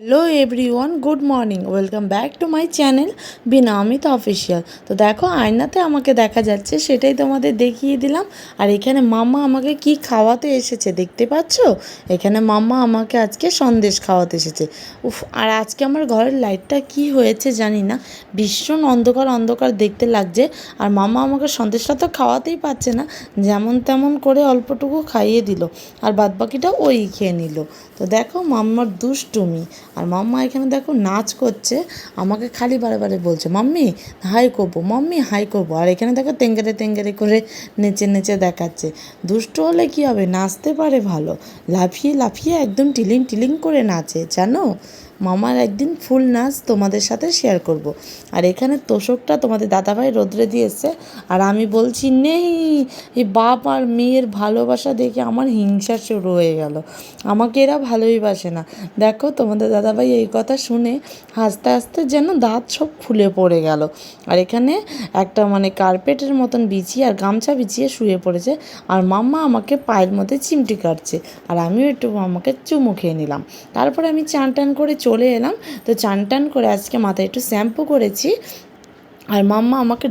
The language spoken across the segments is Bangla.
Hello everyone, good morning, welcome back to my channel Veena Amita official. তো দেখো আয়নাতে আমাকে দেখা যাচ্ছে, সেটাই তোমাদের দেখিয়ে দিলাম। আর এখানে মাম্মা আমাকে কি খাওয়াতে এসেছে দেখতে পাচ্ছ। এখানে মাম্মা আমাকে আজকে সন্দেশ খাওয়াতে এসেছে। উফ, আর আজকে আমার ঘরের লাইটটা কি হয়েছে জানি না, ভীষণ অন্ধকার অন্ধকার দেখতে লাগছে। আর মাম্মা আমাকে সন্দেশটা তো খাওয়াতেই পারছে না, যেমন তেমন করে অল্পটুকু খাইয়ে দিল, আর বাদবাকিটা ওই খেয়ে নিল। তো দেখো মাম্মার দুষ্টুমি। আর মাম্মা এখানে দেখো নাচ করছে, আমাকে খালি বারে বারে বলছে মাম্মি হাই করবো, মাম্মি হাই করবো। আর এখানে দেখো তেঙ্গেরে তেঙ্গেরে করে নেচে নেচে দেখাচ্ছে। দুষ্ট হলে কি হবে, নাচতে পারে ভালো, লাফিয়ে লাফিয়ে একদম টিলিং টিলিং করে নাচে জানো। মামার একদিন ফুল নাচ তোমাদের সাথে শেয়ার করব। আর এখানে তোষকটা তোমাদের দাদাভাই রোদ্রে দিয়েছে, আর আমি বলছি নেই। এই বাপ আর মেয়ের ভালোবাসা দেখে আমার হিংসা শুরু হয়ে গেল, আমাকে এরা ভালোই বাসে না। দেখো তোমাদের দাদাভাই এই কথা শুনে হাসতে হাসতে যেন দাঁত সব ফুলে পড়ে গেল। আর এখানে একটা কার্পেটের মতন বিছিয়ে আর গামছা বিছিয়ে শুয়ে পড়েছে। আর মাম্মা আমাকে পায়ের মধ্যে চিমটি কাটছে, আর আমিও একটু মাম্মাকে চুমু খেয়ে নিলাম। তারপরে আমি চান টান করে চলে এলাম। তো চান টান করে আজকে মাথায় একটু শ্যাম্পু করেছি। আর মাম্মা আমাকে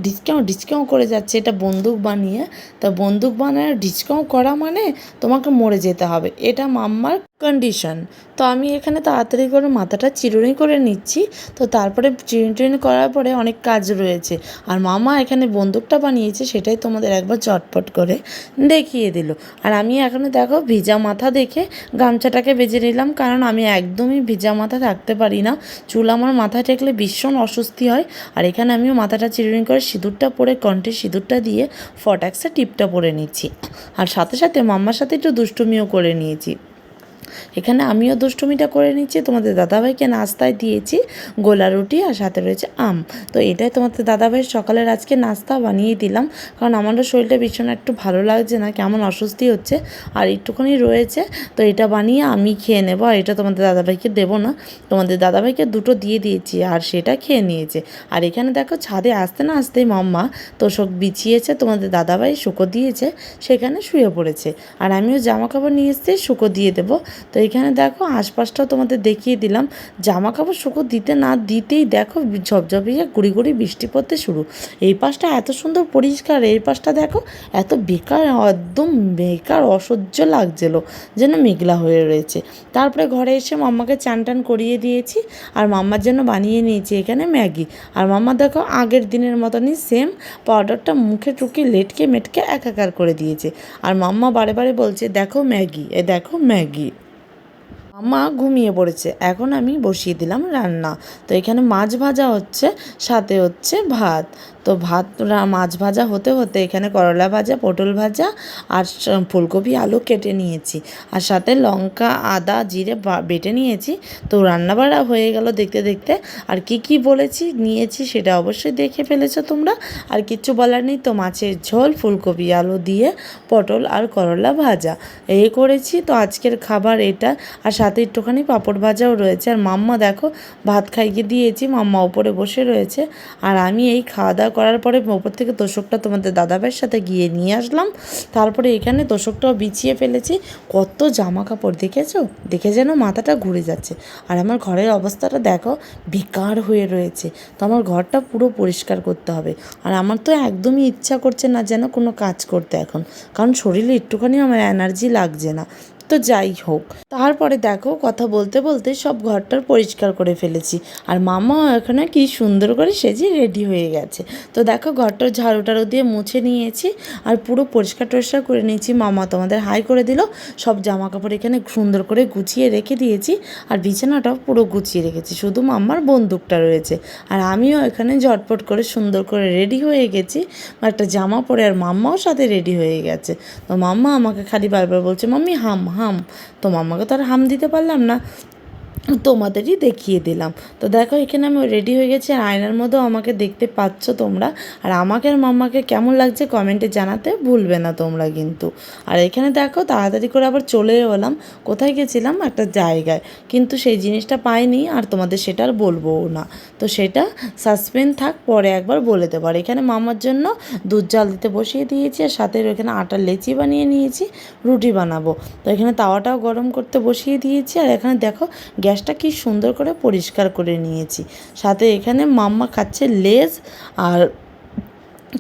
ডিসকাউন্ট করে যাচ্ছে, এটা বন্দুক বানিয়ে। তা বন্দুক বানায় ডিসকাউন্ট করা মানে তোমাকে মরে যেতে হবে, এটা মাম্মার কন্ডিশন। তো আমি এখানে তাড়াতাড়ি করে মাথাটা চিরুনি করে নিচ্ছি। তো তারপরে চিরুনি করার পরে অনেক কাজ রয়েছে। আর মামা এখানে বন্দুকটা বানিয়েছে, সেটাই তোমাদের একবার চটপট করে দেখিয়ে দিল। আর আমি এখানে দেখো ভিজা মাথা দেখে গামছাটাকে বেজে নিলাম, কারণ আমি একদমই ভিজা মাথা থাকতে পারি না, চুল আমার মাথায় ঠেকলে ভীষণ অস্বস্তি হয়। আর এখানে আমিও মাথাটা চিরুনি করে সিঁদুরটা পরে কণ্ঠে সিঁদুরটা দিয়ে ফটাক্সে টিপটা পরে নিচ্ছি। আর সাথে সাথে মাম্মার সাথে একটু দুষ্টুমিও করে নিয়েছি। এখানে আমিও দুষ্টুমিটা করে নিচ্ছি। তোমাদের দাদাভাইকে নাস্তায় দিয়েছি গোলা রুটি, আর সাথে রয়েছে আম। তো এটাই তোমাদের দাদাভাইয়ের সকালের আজকে নাস্তা বানিয়ে দিলাম, কারণ আমারও শরীরটা ভীষণ একটু ভালো লাগছে না, কেমন অস্বস্তি হচ্ছে। আর একটুখানি রয়েছে, তো এটা বানিয়ে আমি খেয়ে নেবো, আর এটা তোমাদের দাদাভাইকে দেবো না। তোমাদের দাদাভাইকে দুটো দিয়ে দিয়েছি, আর সেটা খেয়ে নিয়েছে। আর এখানে দেখো ছাদে আসতে না আসতেই মাম্মা তোষক বিছিয়েছে, তোমাদের দাদাভাই শুকো দিয়েছে, সেখানে শুয়ে পড়েছে। আর আমিও জামা কাপড় নিয়ে এসেছি, শুকো দিয়ে দেবো। তো এখানে দেখো আশপাশটাও তোমাদের দেখিয়ে দিলাম। জামা কাপড় শুকো দিতে না দিতেই দেখো ঝপঝপিয়ে গুড়ি গুড়ি বৃষ্টি পড়তে শুরু। এই পাশটা এত সুন্দর পরিষ্কার, এই পাশটা দেখো এত বেকার, একদম বেকার অসহ্য লাগছিলো, যেন মেঘলা হয়ে রয়েছে। তারপরে ঘরে এসে মাম্মাকে চান টান করিয়ে দিয়েছি, আর মাম্মার জন্য বানিয়ে নিয়েছি এখানে ম্যাগি। আর মাম্মা দেখো আগের দিনের মতনই সেম পাউডারটা মুখে টুকে লেটকে মেটকে একাকার করে দিয়েছে। আর মাম্মা বারে বারে বলছে দেখো ম্যাগি, দেখো ম্যাগি। মা ঘুমিয়ে পড়েছে, এখন আমি বসিয়ে দিলাম রান্না। তো এখানে মাছ ভাজা হচ্ছে, সাথে হচ্ছে ভাত। তো মাছ ভাজা হতে হতে এখানে করলা ভাজা, পটল ভাজা আর ফুলকপি আলু কেটে নিয়েছি, আর সাথে লঙ্কা আদা জিরে বেটে নিয়েছি। তো রান্নাবাড়া হয়ে গেল দেখতে দেখতে। আর কি বলেছি নিয়েছি সেটা অবশ্যই দেখে ফেলেছো তোমরা, আর কিচ্ছু বলার নেই। তো মাছের ঝোল, ফুলকপি আলু দিয়ে পটল আর করলা ভাজা এই করেছি। তো আজকের খাবার এটা, আর সাথে একটুখানি পাঁপড় ভাজাও রয়েছে। আর মাম্মা দেখো ভাত খাইয়ে দিয়েছি, মাম্মা ওপরে বসে রয়েছে। আর আমি এই খাওয়া দাওয়া করার পরে ওপর থেকে তোষকটা তোমাদের দাদাভাইয়ের সাথে গিয়ে নিয়ে আসলাম। তারপরে এখানে তোষকটাও বিছিয়ে ফেলেছি। কত জামা কাপড় দেখেছো, দেখে যেন মাথাটা ঘুরে যাচ্ছে। আর আমার ঘরের অবস্থাটা দেখো বেকার হয়ে রয়েছে। তো আমার ঘরটা পুরো পরিষ্কার করতে হবে। আর আমার তো একদমই ইচ্ছা করছে না যেন কোনো কাজ করতে এখন, কারণ শরীরে একটুখানি আমার এনার্জি লাগছে না। তো যাই হোক, তারপরে দেখো কথা বলতে বলতে সব ঘরটার পরিষ্কার করে ফেলেছি। আর মামা এখানে কি সুন্দর করে সেজে রেডি হয়ে গেছে। তো দেখো ঘরটার ঝাড়ু টাড়ু দিয়ে মুছে নিয়েছি, আর পুরো পরিষ্কার টরিষ্কার করে নিয়েছি। মামা তোমাদের হাই করে দিল। সব জামা কাপড় এখানে সুন্দর করে গুছিয়ে রেখে দিয়েছি, আর বিছানাটাও পুরো গুছিয়ে রেখেছি, শুধু মাম্মার বন্দুকটা রয়েছে। আর আমিও এখানে ঝটপট করে সুন্দর করে রেডি হয়ে গেছি, একটা জামা পরে। আর মাম্মাও সাথে রেডি হয়ে গেছে। তো মাম্মা আমাকে খালি বারবার বলছে মাম্মি হাম হাম। তো মাম্মাকে তো আর হাম দিতে পারলাম না, তোমাদেরই দেখিয়ে দিলাম। তো দেখো এখানে আমি রেডি হয়ে গেছি, আর আয়নার মধ্যেও আমাকে দেখতে পাচ্ছ তোমরা। আর আমাকে আর মাম্মাকে কেমন লাগছে কমেন্টে জানাতে ভুলবে না তোমরা কিন্তু। আর এখানে দেখো তাড়াতাড়ি করে আবার চলে এলাম, কোথায় গেছিলাম একটা জায়গায়, কিন্তু সেই জিনিসটা পাইনি, আর তোমাদের সেটা আর বলবোও না। তো সেটা সাসপেন্স থাক, পরে একবার বলে দেবো। আর এখানে মামার জন্য দুধ জাল দিতে বসিয়ে দিয়েছি, আর সাথে এখানে আটার লেচি বানিয়ে নিয়েছি, রুটি বানাবো। তো এখানে তাওয়াটাও গরম করতে বসিয়ে দিয়েছি। আর এখানে দেখো গ্যাস গ্যাসটা কি সুন্দর করে পরিষ্কার করে নিয়েছি। সাথে এখানে মাম্মা খাচ্ছে লেজ। আর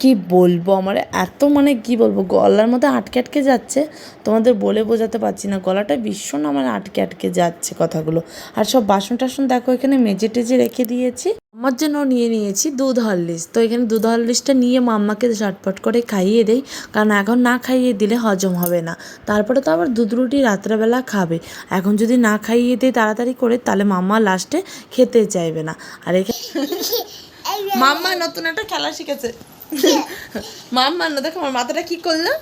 কি বলবো, আমার এত মানে কি বলবো, গলার মধ্যে আটকে আটকে যাচ্ছে, তোমাদের বলে বোঝাতে পারছি না, গলাটা ভীষণ আমার আটকে আটকে যাচ্ছে কথাগুলো। আর সব বাসন টাসন দেখো এখানে মেজে টেজে রেখে দিয়েছি। আমার জন্য নিয়ে নিয়েছি দুধ হরলিক্স। তো এখানে দুধ হরলিক্সটা নিয়ে মাম্মাকে ঝটপট করে খাইয়ে দেই, কারণ এখন না খাইয়ে দিলে হজম হবে না। তারপরে তো আবার দুধ রুটি রাত্রেবেলা খাবে, এখন যদি না খাইয়ে দিই তাড়াতাড়ি করে তাহলে মাম্মা লাস্টে খেতে চাইবে না। আর এখানে মাম্মা নতুন একটা খেলা শিখেছে। মাম্মা না, দেখো আমার মাথাটা কি করলো,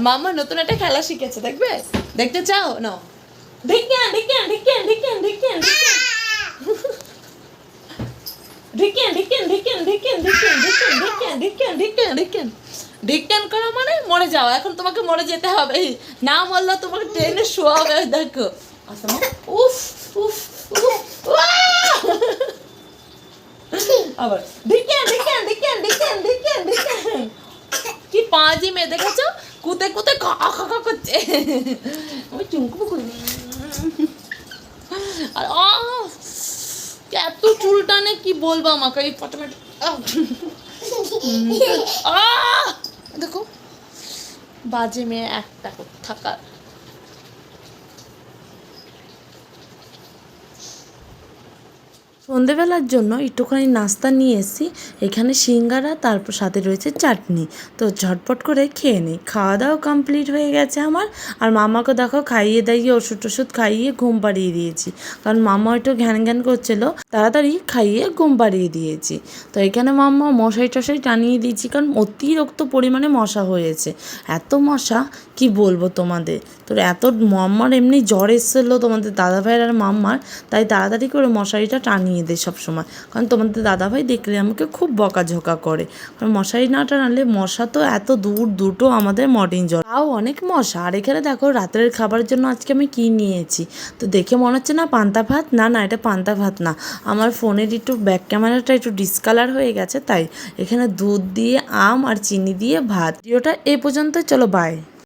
মাম্মা নতুন একটা খেলা শিখেছে, দেখবে? দেখতে চাও না? ঢিকেন ঢিকেন ঢিকেন ঢিকেন ঢিকেন ঢিকেন ঢিকেন ঢিকেন ঢিকেন ঢিকেন ঢিকেন ঢিকেন ঢিকেন ঢিকেন ঢিকেন ঢিকেন করা মানে মরে যাও, এখন তোমাকে মরে যেতে হবে, না মরলে তোমাকে ট্রেনে শোয়া হবে। দেখো উফ উফ উফ আবার ঢিকেন ঢিকেন ঢিকেন ঢিকেন ঢিকেন ঢিকেন। কি পাঁজি মেয়ে দেখেছো, কুতে কুতে কাকা কাকা করছে। আমি চুমকু করি আর এত চুল টানে কি বলবো আমাকে, এই ফটোমেট দেখো বাজে মেয়ে একটা থাকার। সন্ধেবেলার জন্য একটুখানি নাস্তা নিয়ে এসেছি, এখানে সিঙ্গারা, তারপর সাথে রয়েছে চাটনি। তো ঝটপট করে খেয়ে নিই। খাওয়া দাওয়া কমপ্লিট হয়ে গেছে আমার। আর মামাকে দেখো খাইয়ে দাইয়ে ওষুধ টষুধ খাইয়ে ঘুম পাড়িয়ে দিয়েছি, কারণ মামা একটু ঘ্যান ঘ্যান করছিলো, তাড়াতাড়ি খাইয়ে ঘুম পাড়িয়ে দিয়েছি। তো এখানে মাম্মা মশাই টশাই টানিয়ে দিয়েছি, কারণ অতিরিক্ত পরিমাণে মশা হয়েছে। এত মশা কি বলবো তোমাদের। তো এত মাম্মার এমনি জ্বর এসেছিলো তোমাদের দাদাভাইয়ের আর মাম্মার, তাই তাড়াতাড়ি করে মশারিটা টানিয়ে দেয় সবসময়, কারণ তোমাদের দাদাভাই দেখলে আমাকে খুব বকাঝকা করে, কারণ মশারি না টানালে মশা তো এত দূর দুটো আমাদের মর্নিং জ্বর, তাও অনেক মশা। আর এখানে দেখো রাতের খাবারের জন্য আজকে আমি কী নিয়েছি, তো দেখে মনে হচ্ছে না পান্তা ভাত, না না এটা পান্তা ভাত না, আমার ফোনের একটু ব্যাক ক্যামেরাটা একটু ডিসকালার হয়ে গেছে, তাই এখানে দুধ দিয়ে আম আর চিনি দিয়ে ভাত। ভিডিওটা এই পর্যন্ত, চলো বাই।